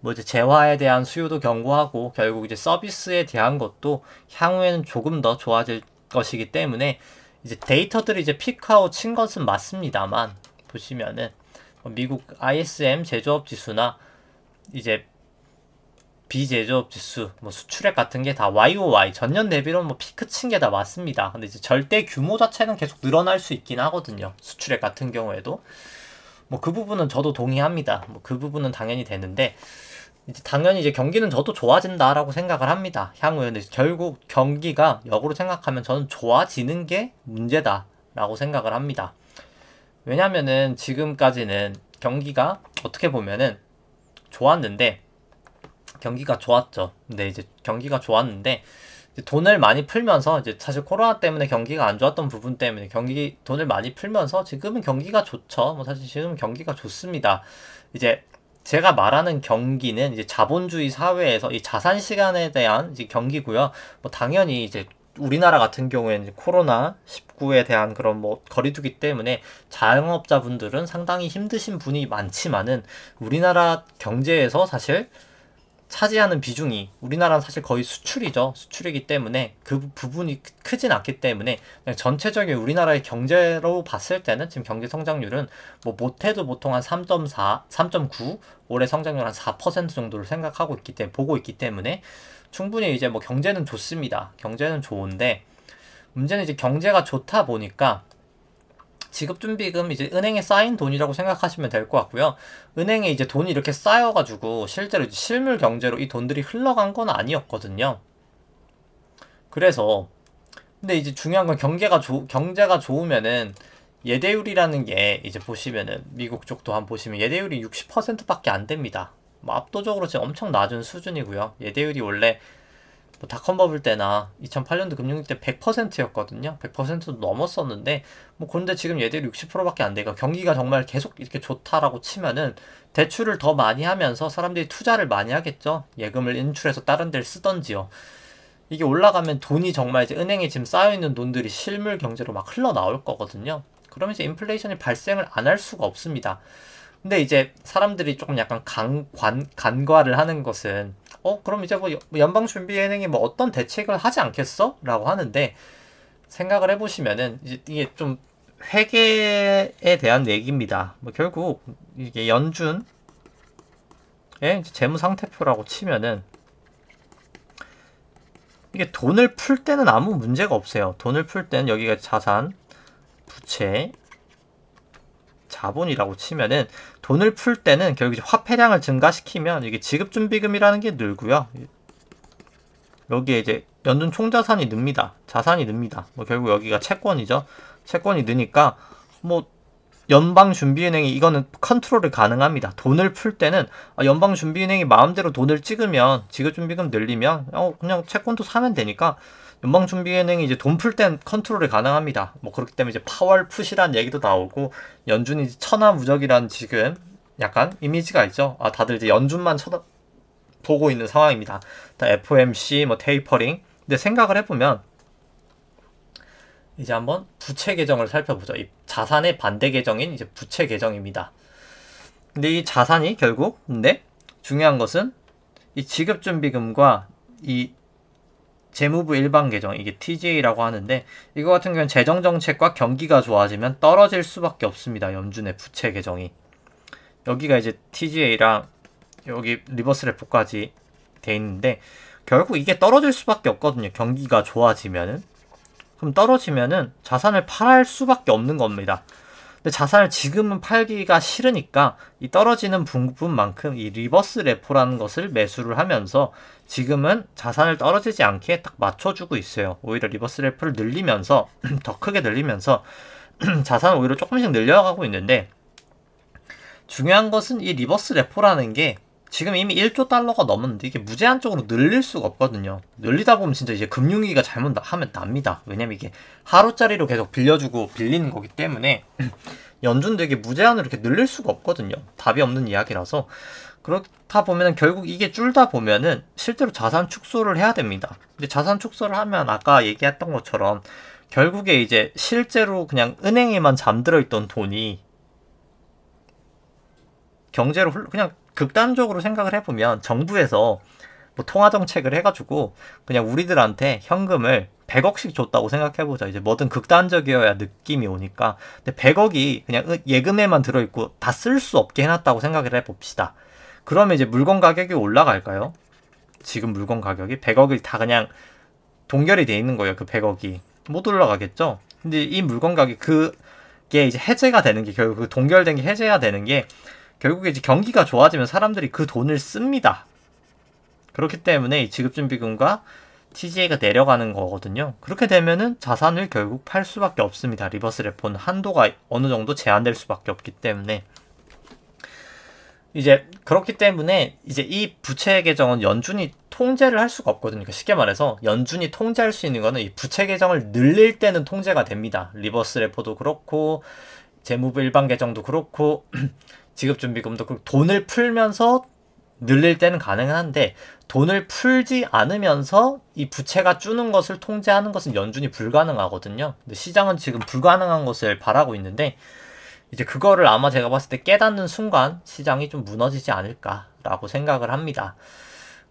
뭐 이제 재화에 대한 수요도 견고하고 결국 이제 서비스에 대한 것도 향후에는 조금 더 좋아질 것이기 때문에 이제 데이터들이 이제 피크아웃 친 것은 맞습니다만 보시면은 미국 ISM 제조업 지수나 이제 비제조업 지수, 뭐 수출액 같은 게 다 YOY 전년 대비로 뭐 피크 친 게 다 맞습니다. 근데 이제 절대 규모 자체는 계속 늘어날 수 있긴 하거든요. 수출액 같은 경우에도 뭐 그 부분은 저도 동의합니다. 뭐 그 부분은 당연히 되는데 이제 당연히 이제 경기는 저도 좋아진다라고 생각을 합니다. 향후에는 결국 경기가 역으로 생각하면 저는 좋아지는 게 문제다라고 생각을 합니다. 왜냐면은 지금까지는 경기가 어떻게 보면은 좋았는데 경기가 좋았죠. 근데 이제 경기가 좋았는데 이제 돈을 많이 풀면서 이제 사실 코로나 때문에 경기가 안 좋았던 부분 때문에 돈을 많이 풀면서 지금은 경기가 좋죠. 뭐 사실 지금은 경기가 좋습니다. 이제 제가 말하는 경기는 이제 자본주의 사회에서 이 자산 시간에 대한 이제 경기고요. 뭐 당연히 이제 우리나라 같은 경우에는 코로나19에 대한 그런 뭐 거리두기 때문에 자영업자분들은 상당히 힘드신 분이 많지만은 우리나라 경제에서 사실 차지하는 비중이 우리나라는 사실 거의 수출이죠. 수출이기 때문에 그 부분이 크진 않기 때문에 그냥 전체적인 우리나라의 경제로 봤을 때는 지금 경제 성장률은 뭐 못해도 보통 한 3.4, 3.9 올해 성장률 한 4% 정도를 생각하고 있기 때문에 보고 있기 때문에 충분히 이제 뭐 경제는 좋습니다. 경제는 좋은데 문제는 이제 경제가 좋다 보니까 지급준비금 이제 은행에 쌓인 돈이라고 생각하시면 될 것 같고요. 은행에 이제 돈이 이렇게 쌓여가지고 실제로 이제 실물 경제로 이 돈들이 흘러간 건 아니었거든요. 그래서 근데 이제 중요한 건 경제가 좋으면은 예대율이라는 게 이제 보시면은 미국 쪽도 한번 보시면 예대율이 60%밖에 안 됩니다. 뭐 압도적으로 지금 엄청 낮은 수준이고요. 예대율이 원래 뭐 닷컴 버블 때나 2008년도 금융위기 때 100%였거든요. 100%도 넘었었는데 뭐 그런데 지금 얘들이 60%밖에 안 돼요. 경기가 정말 계속 이렇게 좋다라고 치면은 대출을 더 많이 하면서 사람들이 투자를 많이 하겠죠. 예금을 인출해서 다른 데를 쓰던지요. 이게 올라가면 돈이 정말 이제 은행에 지금 쌓여있는 돈들이 실물 경제로 막 흘러나올 거거든요. 그러면 이제 인플레이션이 발생을 안 할 수가 없습니다. 근데 이제 사람들이 조금 약간 간과를 하는 것은 그럼 이제 뭐 연방준비은행이 뭐 어떤 대책을 하지 않겠어? 라고 하는데, 생각을 해보시면은 이게 좀 회계에 대한 얘기입니다. 뭐 결국 이게 연준의 재무 상태표라고 치면은 이게 돈을 풀 때는 아무 문제가 없어요. 돈을 풀 때는 여기가 자산, 부채, 자본이라고 치면은 돈을 풀 때는 결국 이제 화폐량을 증가시키면 이게 지급준비금이라는 게 늘고요. 여기에 이제 연준 총자산이 늡니다. 자산이 늡니다. 뭐 결국 여기가 채권이죠. 채권이 느니까 뭐 연방준비은행이 이거는 컨트롤이 가능합니다. 돈을 풀 때는 연방준비은행이 마음대로 돈을 찍으면 지급준비금 늘리면 그냥 채권도 사면 되니까 연방준비은행이 이제 돈 풀 땐 컨트롤이 가능합니다. 뭐 그렇기 때문에 이제 파월 푸시라는 얘기도 나오고 연준이 천하무적이라는 지금 약간 이미지가 있죠. 다들 이제 연준만 보고 있는 상황입니다. FOMC, 뭐 테이퍼링. 근데 생각을 해보면 이제 한번 부채 계정을 살펴보죠. 이 자산의 반대 계정인 이제 부채 계정입니다. 근데 이 자산이 결국 근데 중요한 것은 이 지급준비금과 이 재무부 일반 계정, 이게 TGA라고 하는데 이거 같은 경우는 재정정책과 경기가 좋아지면 떨어질 수밖에 없습니다. 연준의 부채 계정이. 여기가 이제 TGA랑 여기 리버스 레포까지 돼 있는데 결국 이게 떨어질 수밖에 없거든요. 경기가 좋아지면은. 그럼 떨어지면은 자산을 팔 수밖에 없는 겁니다. 근데 자산을 지금은 팔기가 싫으니까 이 떨어지는 부분만큼 이 리버스 레포라는 것을 매수를 하면서 지금은 자산을 떨어지지 않게 딱 맞춰주고 있어요. 오히려 리버스 레포를 늘리면서 더 크게 늘리면서 자산을 오히려 조금씩 늘려가고 있는데 중요한 것은 이 리버스 레포라는 게 지금 이미 1조 달러가 넘었는데 이게 무제한적으로 늘릴 수가 없거든요. 늘리다 보면 진짜 이제 금융위기가 잘못하면 납니다. 왜냐면 이게 하루짜리로 계속 빌려주고 빌리는 거기 때문에 연준도 이게 무제한으로 이렇게 늘릴 수가 없거든요. 답이 없는 이야기라서. 그렇다 보면은 결국 이게 줄다 보면은 실제로 자산 축소를 해야 됩니다. 근데 자산 축소를 하면 아까 얘기했던 것처럼 결국에 이제 실제로 그냥 은행에만 잠들어 있던 돈이 경제로 그냥 극단적으로 생각을 해보면 정부에서 뭐 통화정책을 해가지고 그냥 우리들한테 현금을 100억씩 줬다고 생각해보자. 이제 뭐든 극단적이어야 느낌이 오니까. 근데 100억이 그냥 예금에만 들어있고 다 쓸 수 없게 해놨다고 생각을 해봅시다. 그러면 이제 물건 가격이 올라갈까요? 지금 물건 가격이 100억이 다 그냥 동결이 돼 있는 거예요. 그 100억이. 못 올라가겠죠? 근데 이 물건 가격이 그게 이제 해제가 되는 게 결국 그 동결된 게 해제가 되는 게 결국에 이제 경기가 좋아지면 사람들이 그 돈을 씁니다. 그렇기 때문에 이 지급준비금과 TGA가 내려가는 거거든요. 그렇게 되면은 자산을 결국 팔 수밖에 없습니다. 리버스 레포는 한도가 어느 정도 제한될 수밖에 없기 때문에. 이제 그렇기 때문에 이제 이 부채 계정은 연준이 통제를 할 수가 없거든요. 그러니까 쉽게 말해서 연준이 통제할 수 있는 거는 이 부채 계정을 늘릴 때는 통제가 됩니다. 리버스 레포도 그렇고 재무부 일반 계정도 그렇고 지급준비금도 그렇고 돈을 풀면서 늘릴 때는 가능한데 돈을 풀지 않으면서 이 부채가 주는 것을 통제하는 것은 연준이 불가능하거든요. 근데 시장은 지금 불가능한 것을 바라고 있는데 이제 그거를 아마 제가 봤을 때 깨닫는 순간 시장이 좀 무너지지 않을까라고 생각을 합니다.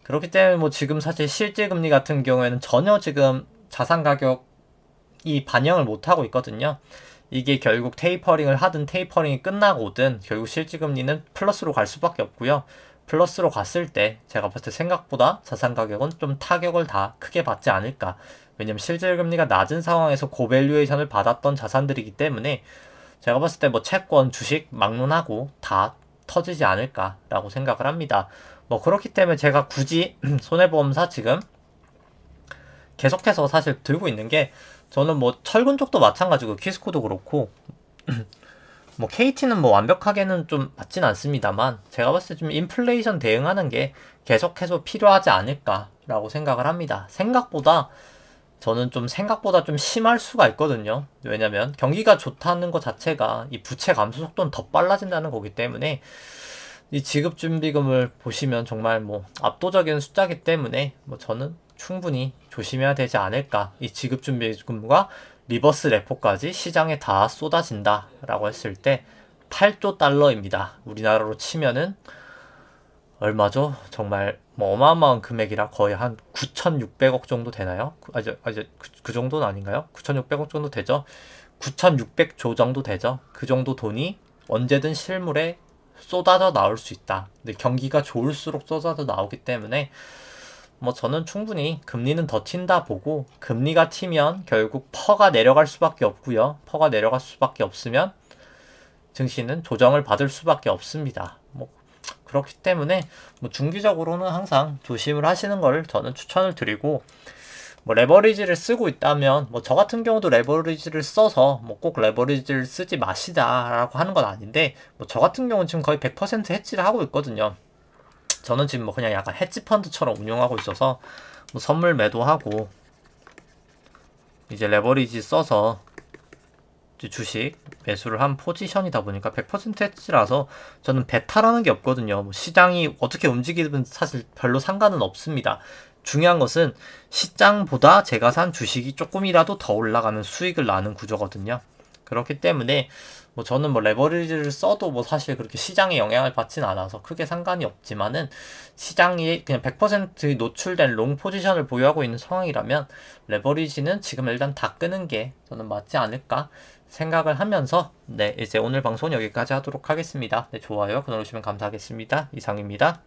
그렇기 때문에 뭐 지금 사실 실제금리 같은 경우에는 전혀 지금 자산 가격이 반영을 못하고 있거든요. 이게 결국 테이퍼링을 하든 테이퍼링이 끝나고든 결국 실질금리는 플러스로 갈 수밖에 없고요. 플러스로 갔을 때 제가 봤을 때 생각보다 자산 가격은 좀 타격을 다 크게 받지 않을까. 왜냐면 실질금리가 낮은 상황에서 고밸류에이션을 받았던 자산들이기 때문에 제가 봤을 때 뭐 채권, 주식 막론하고 다 터지지 않을까라고 생각을 합니다. 뭐 그렇기 때문에 제가 굳이 손해보험사 지금 계속해서 사실 들고 있는 게 저는 뭐 철근 쪽도 마찬가지고 키스코도 그렇고 뭐 KT는 뭐 완벽하게는 좀 맞진 않습니다만 제가 봤을 때 좀 인플레이션 대응하는 게 계속해서 필요하지 않을까라고 생각을 합니다. 저는 좀 생각보다 좀 심할 수가 있거든요. 왜냐면 경기가 좋다는 것 자체가 이 부채 감소 속도는 더 빨라진다는 거기 때문에 이 지급준비금을 보시면 정말 뭐 압도적인 숫자이기 때문에 뭐 저는 충분히 조심해야 되지 않을까. 이 지급준비금과 리버스 레포까지 시장에 다 쏟아진다 라고 했을 때 8조 달러입니다. 우리나라로 치면은 얼마죠? 정말 뭐 어마어마한 금액이라 거의 한 9,600억 정도 되나요? 그 정도는 아닌가요? 9,600억 정도 되죠? 9,600조 정도 되죠? 그 정도 돈이 언제든 실물에 쏟아져 나올 수 있다. 근데 경기가 좋을수록 쏟아져 나오기 때문에 뭐 저는 충분히 금리는 더 튄다 보고, 금리가 튀면 결국 퍼가 내려갈 수밖에 없고요. 퍼가 내려갈 수밖에 없으면 증시는 조정을 받을 수밖에 없습니다. 뭐 그렇기 때문에 뭐 중기적으로는 항상 조심을 하시는 걸 저는 추천을 드리고, 뭐 레버리지를 쓰고 있다면 뭐 저 같은 경우도 레버리지를 써서 뭐 꼭 레버리지를 쓰지 마시다라고 하는 건 아닌데, 뭐 저 같은 경우는 지금 거의 100% 해지를 하고 있거든요. 저는 지금 뭐 그냥 약간 헤지 펀드처럼 운용하고 있어서 뭐 선물 매도하고 이제 레버리지 써서 이제 주식 매수를 한 포지션이다 보니까 100% 해지라서 저는 배탈하는 게 없거든요. 뭐 시장이 어떻게 움직이든 사실 별로 상관은 없습니다. 중요한 것은 시장보다 제가 산 주식이 조금이라도 더 올라가는 수익을 나는 구조거든요. 그렇기 때문에 뭐 저는 뭐 레버리지를 써도 뭐 사실 그렇게 시장에 영향을 받진 않아서 크게 상관이 없지만은, 시장이 그냥 100% 노출된 롱 포지션을 보유하고 있는 상황이라면 레버리지는 지금 일단 다 끄는 게 저는 맞지 않을까 생각을 하면서, 네, 이제 오늘 방송 여기까지 하도록 하겠습니다. 네, 좋아요, 구독 누르시면 감사하겠습니다. 이상입니다.